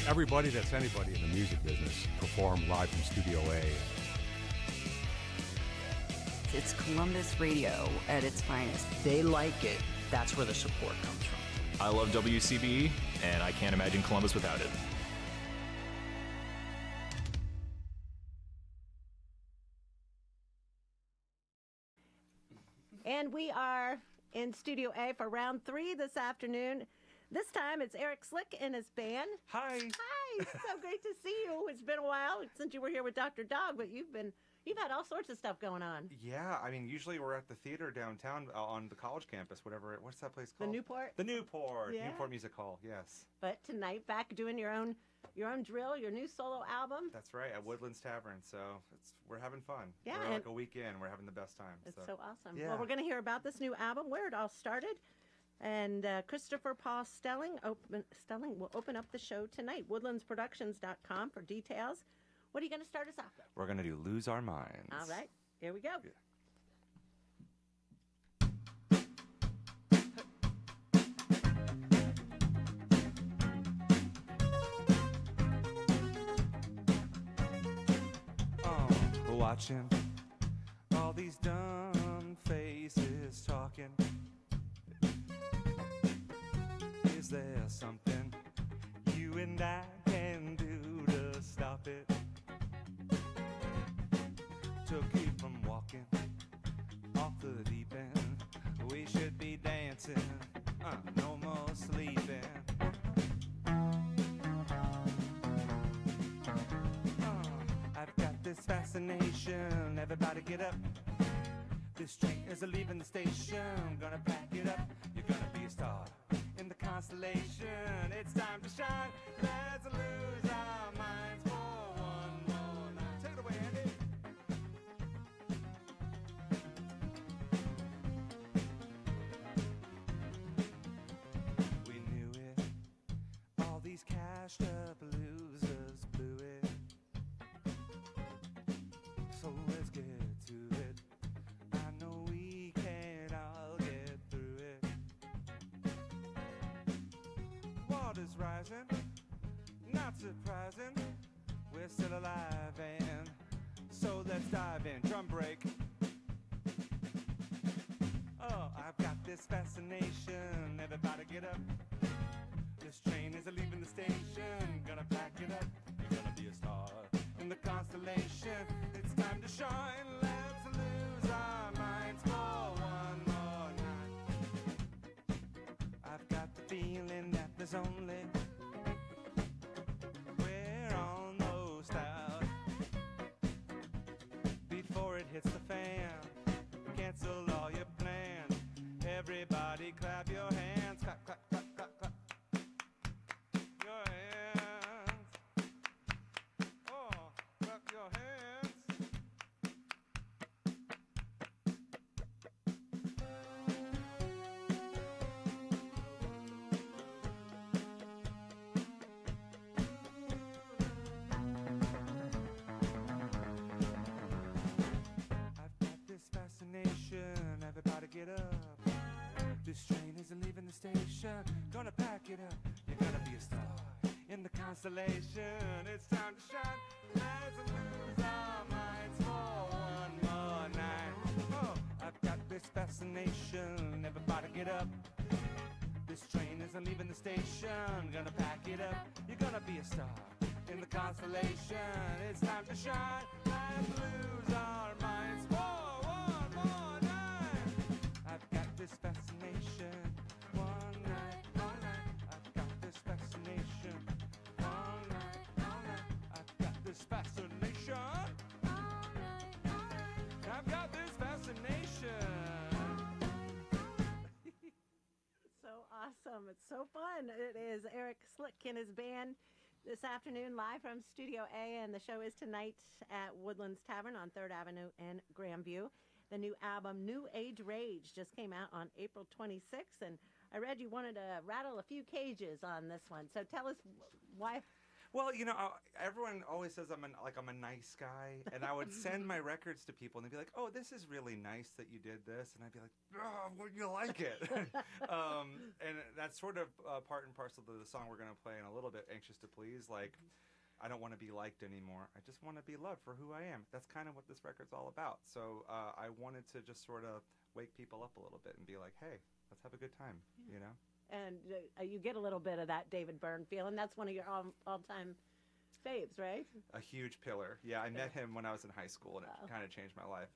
Everybody that's anybody in the music business perform live from Studio A. It's Columbus radio at its finest. They like it. That's where the support comes from. I love WCBE, and I can't imagine Columbus without it. And we are in Studio A for round 3 this afternoon. This time it's Eric Slick and his band. Hi. Hi, so great to see you. It's been a while since you were here with Dr. Dog, but you've had all sorts of stuff going on. Yeah, I mean, usually we're at the theater downtown on the college campus, what's that place called? The Newport? The Newport. Yeah. Newport Music Hall, yes. But tonight, back doing your own drill, your new solo album. That's right, at Woodlands Tavern, so we're having fun. Yeah, we're and like a week in, we're having the best time. It's so awesome. Yeah. Well, we're going to hear about this new album, where it all started. And Christopher Paul Stelling will open up the show tonight. Woodlandsproductions.com for details. What are you going to start us off with? We're going to do Lose Our Minds. All right, here we go. Yeah. Watching all these dumb faces talking. Is there something you and I can do to stop it? To keep from walking off the deep end. We should be dancing, no more sleeping. I've got this fascination, everybody get up. This train is leaving the station, gonna pack it up. You're gonna be a star in the constellation. It's time to shine, let's lose our minds for one more night. Take it away, Andy. We knew it, all these cashed up losers blew it. So let's get to it. I know we can all get through it. Water's rising, not surprising. We're still alive, and so let's dive in. Drum break. Oh, I've got this fascination. Everybody get up. This train is leaving the station. Gonna pack it up. You're gonna be a star in the constellation. It's time to shine. Let's lose our minds for one more night. I've got the feeling that there's only we're almost out before it hits the fan. Cancel all your plans. Everybody clap your hands. Clap, clap, clap, clap, clap. Your hands. Oh, clap your hands. I've got this fascination, everybody get up. This train isn't leaving the station, gonna pack it up. You're gonna be a star in the constellation. It's time to shine, let's lose our minds for one more night. Oh, I've got this fascination, everybody get up. This train isn't leaving the station, gonna pack it up. You're gonna be a star in the constellation. It's time to shine, let's lose our minds for one more night. I've got this fascination, one night, all night. I've got this fascination, all night, all night. I've got this fascination, I've got this fascination. So awesome. It's so fun. It is Eric Slick and his band this afternoon live from Studio A, and the show is tonight at Woodlands Tavern on 3rd Avenue in Grandview. The new album, New Age Rage, just came out on April 26th, and I read you wanted to rattle a few cages on this one. So tell us why. Well, you know, everyone always says I'm a nice guy, and I would send my records to people, and they'd be like, "Oh, this is really nice that you did this," and I'd be like, "Oh, would you like it?" And that's sort of part and parcel to the song we're gonna play in a little bit, "Anxious to Please." Like, I don't want to be liked anymore. I just want to be loved for who I am. That's kind of what this record's all about. So I wanted to just sort of wake people up a little bit and be like, "Hey, let's have a good time," you know. And you get a little bit of that David Byrne feeling. That's one of your all-time faves, right? A huge pillar. Yeah, I met him when I was in high school, and it kind of changed my life.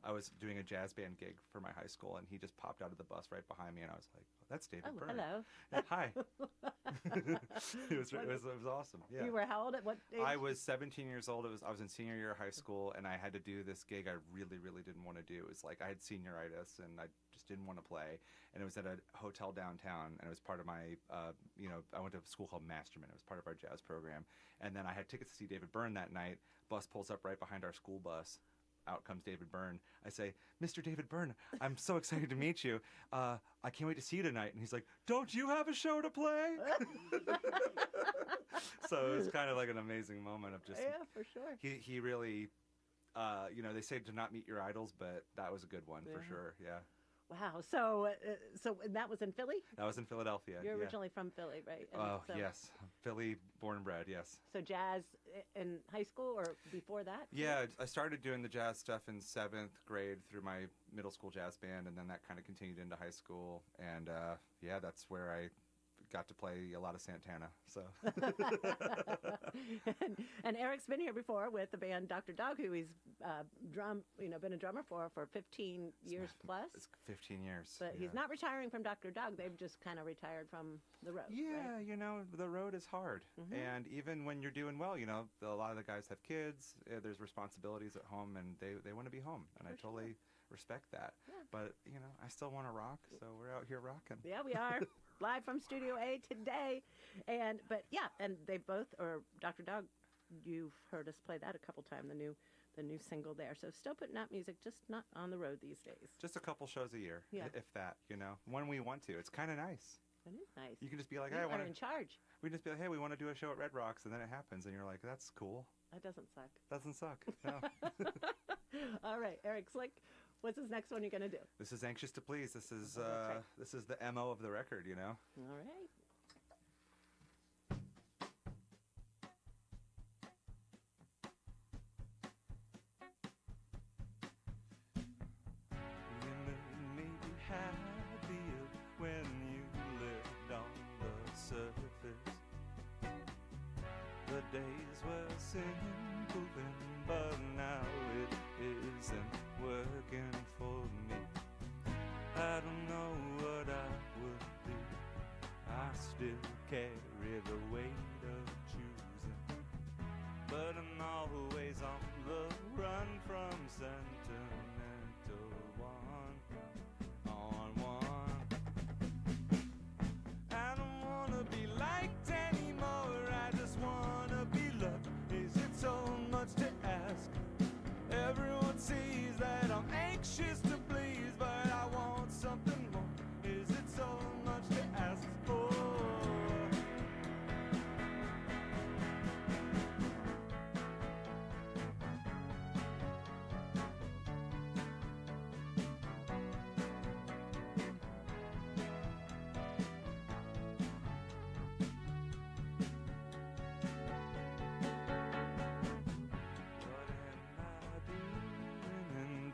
I was doing a jazz band gig for my high school, and he just popped out of the bus right behind me, and I was like, "Oh, that's David Byrne." Hello. Yeah, hi. it was awesome. Yeah. You were how old? At what age? I was 17 years old. I was in senior year of high school, and I had to do this gig I really, really didn't want to do. It was like I had senioritis, and I just didn't want to play. And it was at a hotel downtown, and it was part of my, I went to a school called Masterman. It was part of our jazz program. And then I had tickets to see David Byrne that night. Bus pulls up right behind our school bus. Out comes David Byrne. I say, "Mr. David Byrne, I'm so excited to meet you. I can't wait to see you tonight." And he's like, "Don't you have a show to play?" So it was kind of like an amazing moment of just... Yeah, for sure. He really, they say to not meet your idols, but that was a good one for sure, yeah. Wow. So that was in Philly? That was in Philadelphia. You're yeah. originally from Philly, right? And Oh, so, yes. Philly, born and bred, yes. So jazz in high school or before that? Yeah, I started doing the jazz stuff in 7th grade through my middle school jazz band, and then that kind of continued into high school. And, that's where I got to play a lot of Santana, so. and Eric's been here before with the band Dr. Dog, who he's been a drummer for 15 years plus. It's 15 years. But yeah. he's not retiring from Dr. Dog. They've just kind of retired from the road. Yeah, right? the road is hard. Mm-hmm. And even when you're doing well, a lot of the guys have kids, there's responsibilities at home, and they want to be home. And I totally respect that. Yeah. But, I still want to rock, so we're out here rocking. Yeah, we are. Live from Studio A today. And they both, or Dr. Dog, you've heard us play that a couple times, the new single there. So still putting out music, just not on the road these days. Just a couple shows a year, yeah. if that, when we want to. It's kind of nice. It is nice. You can just be like, "Hey, I want in charge." We just be like, "Hey, we want to do a show at Red Rocks," and then it happens, and you're like, "That's cool." That doesn't suck. Doesn't suck. No. All right, Eric Slick, what's this next one you're gonna do? This is "Anxious to Please." This is right. This is the MO of the record, All right. You made me happier when you lived on the surface. The days were simple then, but now it isn't working for me. I don't know what I would do. I still carry the weight of choosing, but I'm always on the run from sentimental one-on-one. I don't wanna be liked anymore, I just wanna be loved. Is it so much to ask? Everyone sees that I'm anxious to please, but I want something more. Is it so much to ask for?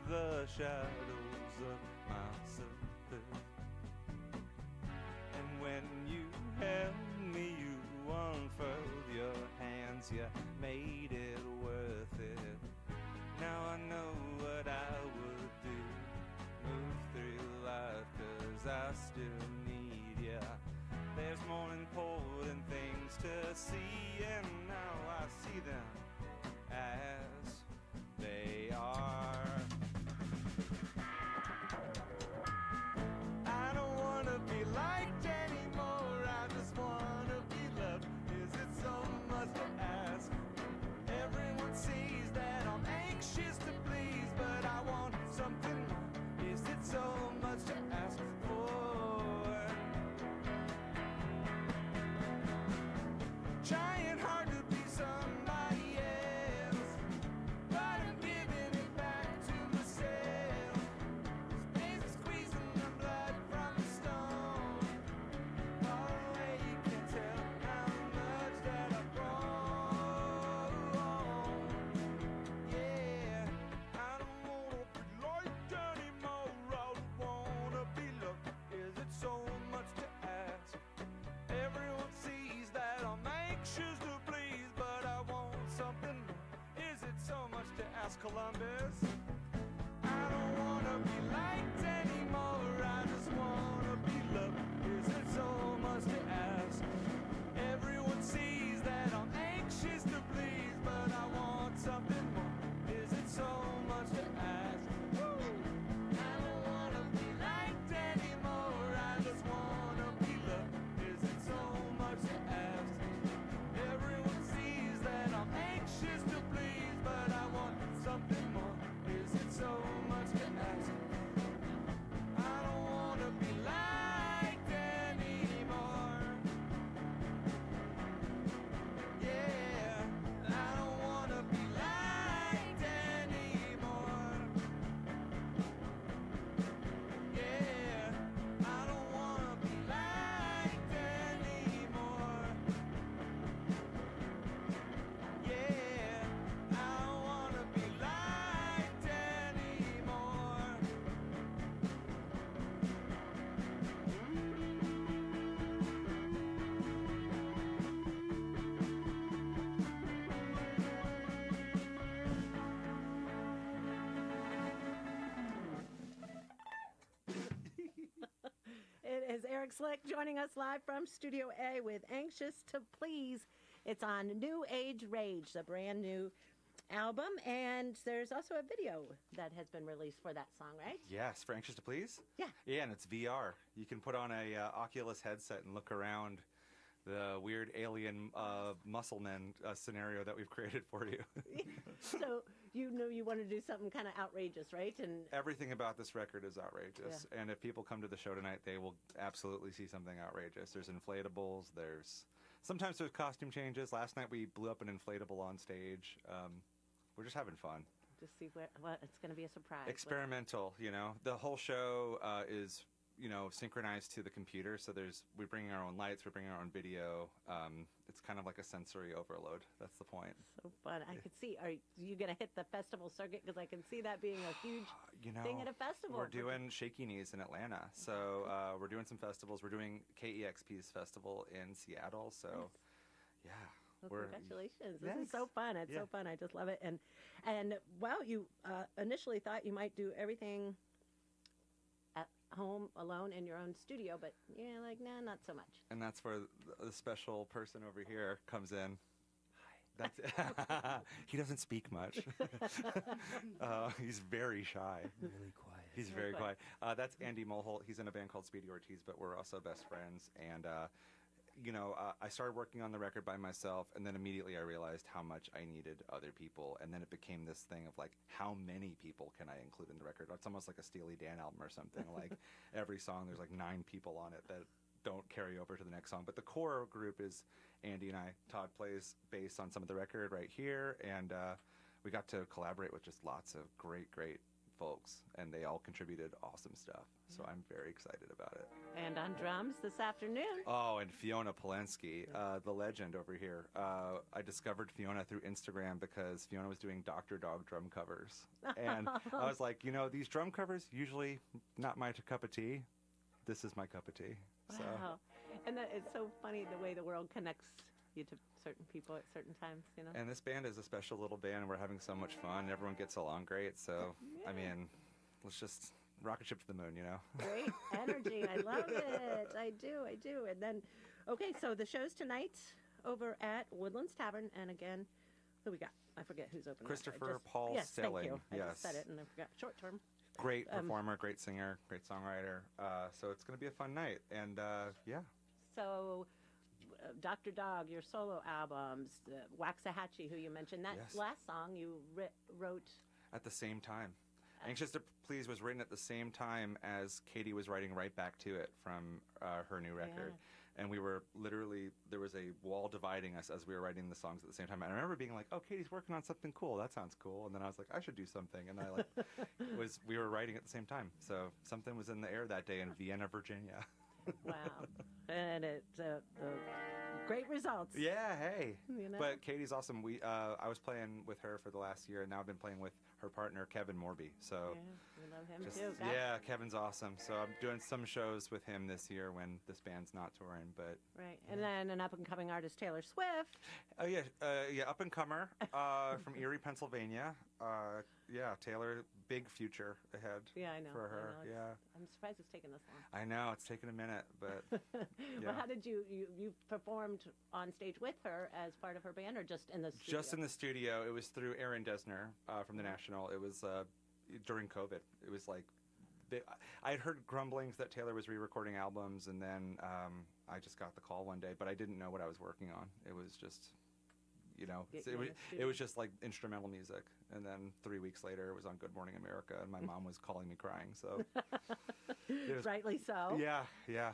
The shadows of my surface. And when you held me, you unfurled your hands, you made it worth it. Now I know what I would do, move through life, 'cause I still need ya. There's more important things to see, and now I see them as they are. I don't wanna be liked anymore, I just wanna be loved. Is it so much to ask? Everyone sees that I'm anxious to please, but I want something more. Is it so much to ask for? Trying Los Columbus. I don't wanna be liked anymore. I just wanna be loved. Is it so much to ask? Everyone sees that I'm anxious to please, but I want something more. Is it so much to ask? Woo! I don't wanna be liked anymore. I just wanna be loved. Is it so much to ask? Everyone sees that I'm anxious to please, but I want something more. Is it so much to ask? I don't wanna be liked anymore. Yeah, I don't wanna be liked anymore. Yeah, I don't wanna be liked anymore. Yeah, I don't wanna be liked anymore. It is Eric Slick joining us live from Studio A with Anxious to Please. It's on New Age Rage, the brand new album, and there's also a video that has been released for that song, right? Yes, for Anxious to Please? Yeah. Yeah, and it's VR. You can put on a Oculus headset and look around the weird alien muscle men scenario that we've created for you. So you know you want to do something kind of outrageous, right? And Everything about this record is outrageous. And if people come to the show tonight, they will absolutely see something outrageous. There's inflatables. Sometimes there's costume changes. Last night we blew up an inflatable on stage. We're just having fun. just see what it's going to be a surprise. Experimental, you know. The whole show is, you know, synchronized to the computer. So we're bringing our own lights, we're bringing our own video. It's kind of like a sensory overload. That's the point. So fun. I could see. Are you going to hit the festival circuit? Because I can see that being a huge thing at a festival. We're doing Shaky Knees in Atlanta. So we're doing some festivals. We're doing KEXP's festival in Seattle. So, yeah. Well, congratulations. This is Thanks. so fun. It's so fun. I just love it. And wow, you initially thought you might do everything at home alone in your own studio, but you're like, nah, not so much. And that's where the special person over here comes in. That's he doesn't speak much. He's very shy. Really quiet. He's very quiet. That's Andy Mulholt. He's in a band called Speedy Ortiz, but we're also best friends. And you know, I started working on the record by myself, and then immediately I realized how much I needed other people. And then it became this thing of like, how many people can I include in the record? It's almost like a Steely Dan album or something. Like every song, there's like 9 people on it that don't carry over to the next song. But the core group is Andy and I. Todd plays bass on some of the record right here, and we got to collaborate with just lots of great folks, and they all contributed awesome stuff. So I'm very excited about it. And on drums this afternoon. Oh, and Fiona Polensky, the legend over here. I discovered Fiona through Instagram because Fiona was doing Dr. Dog drum covers. And I was like, you know, these drum covers, usually not my cup of tea. This is my cup of tea. So. Wow. And that it's so funny the way the world connects you to certain people at certain times, you know. And this band is a special little band, and we're having so much fun. Everyone gets along great. So, I mean, let's just rocket ship to the moon, you know? Great energy. I love it. I do. And then, okay, so the show's tonight over at Woodlands Tavern. And again, who we got? I forget who's opening. Christopher Paul yes, Stelling. Thank you. I Yes. just said it and I forgot. Short term. Great performer, great singer, great songwriter. So it's going to be a fun night. And, yeah. So, Dr. Dog, your solo albums, Waxahachie, who you mentioned, that Yes. last song you wrote. At the same time. Anxious to Please was written at the same time as Katie was writing right back to it from her new record. And we were literally, there was a wall dividing us as we were writing the songs at the same time. And I remember being like, oh, Katie's working on something cool. That sounds cool. And then I was like, I should do something. And I we were writing at the same time. So something was in the air that day in Vienna, Virginia. Wow. And it's great results. Yeah, hey. You know? But Katie's awesome. I was playing with her for the last year, and now I've been playing with her partner, Kevin Morby. So Yeah, we love him just, too. yeah, Kevin's awesome. So I'm doing some shows with him this year when this band's not touring. But Right. And then an up-and-coming artist, Taylor Swift. oh yeah, up and comer from Erie, Pennsylvania. Yeah, Taylor, big future ahead. Yeah, I know. For her, I know. yeah. I'm surprised it's taken this long. I know it's taken a minute, but Well, yeah. how did you performed on stage with her as part of her band, or just in the studio? Just in the studio. It was through Aaron Desner from the National. It was during COVID. It was like I had heard grumblings that Taylor was re-recording albums, and then I just got the call one day, but I didn't know what I was working on. It was just, it was just like instrumental music. And then 3 weeks later, it was on Good Morning America, and my mom was calling me crying. So, Rightly so. Yeah.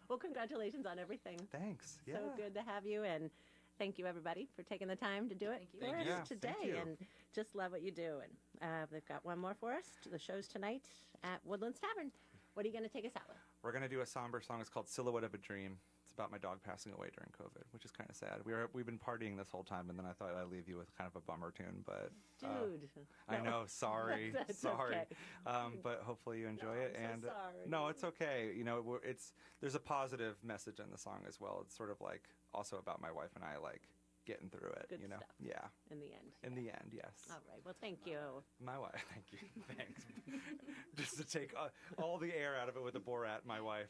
Well, congratulations on everything. Thanks. Yeah. So good to have you, and thank you everybody for taking the time to do it for Thank us you. Yeah, today. thank you. And just love what you do. And they've got one more for us. The show's tonight at Woodlands Tavern. What are you going to take us out with? We're going to do a somber song. It's called Silhouette of a Dream. It's about my dog passing away during COVID, which is kind of sad. We've been partying this whole time, and then I thought I'd leave you with kind of a bummer tune, but Dude. I know, sorry, That's sorry. okay. But hopefully you enjoy it. I'm And so sorry. no, it's okay. There's a positive message in the song as well. It's sort of like also about my wife and I like getting through it. Good Stuff. Yeah. In the end, yes. All right. Well, thank you. My wife. Thank you. Thanks. Just to take all the air out of it with the Borat, my wife.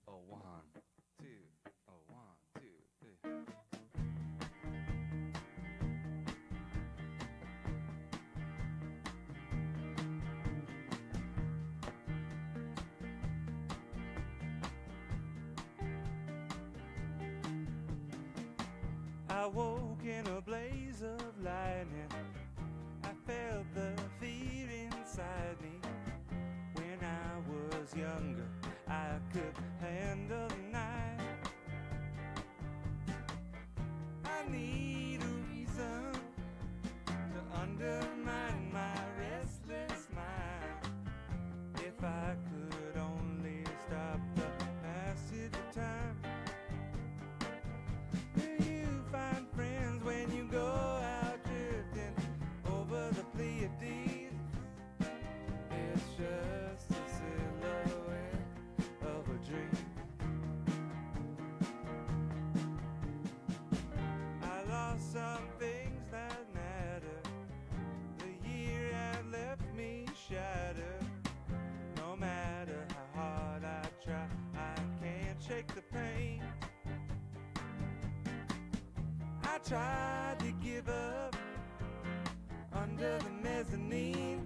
Oh, 1, 2. Oh, 1, 2, 3. I woke in a blaze of lightning. I felt the fear inside me. When I was younger, I could handle the night. I need a reason to undermine my restless mind. If I could only stop the passage of time. Do you find friends when you go out drifting over the Pleiades? It's just a silhouette of a dream. I lost some things that matter. The year had left me shattered. No matter how hard I try, I can't shake the pain. I tried to give up under the mezzanine.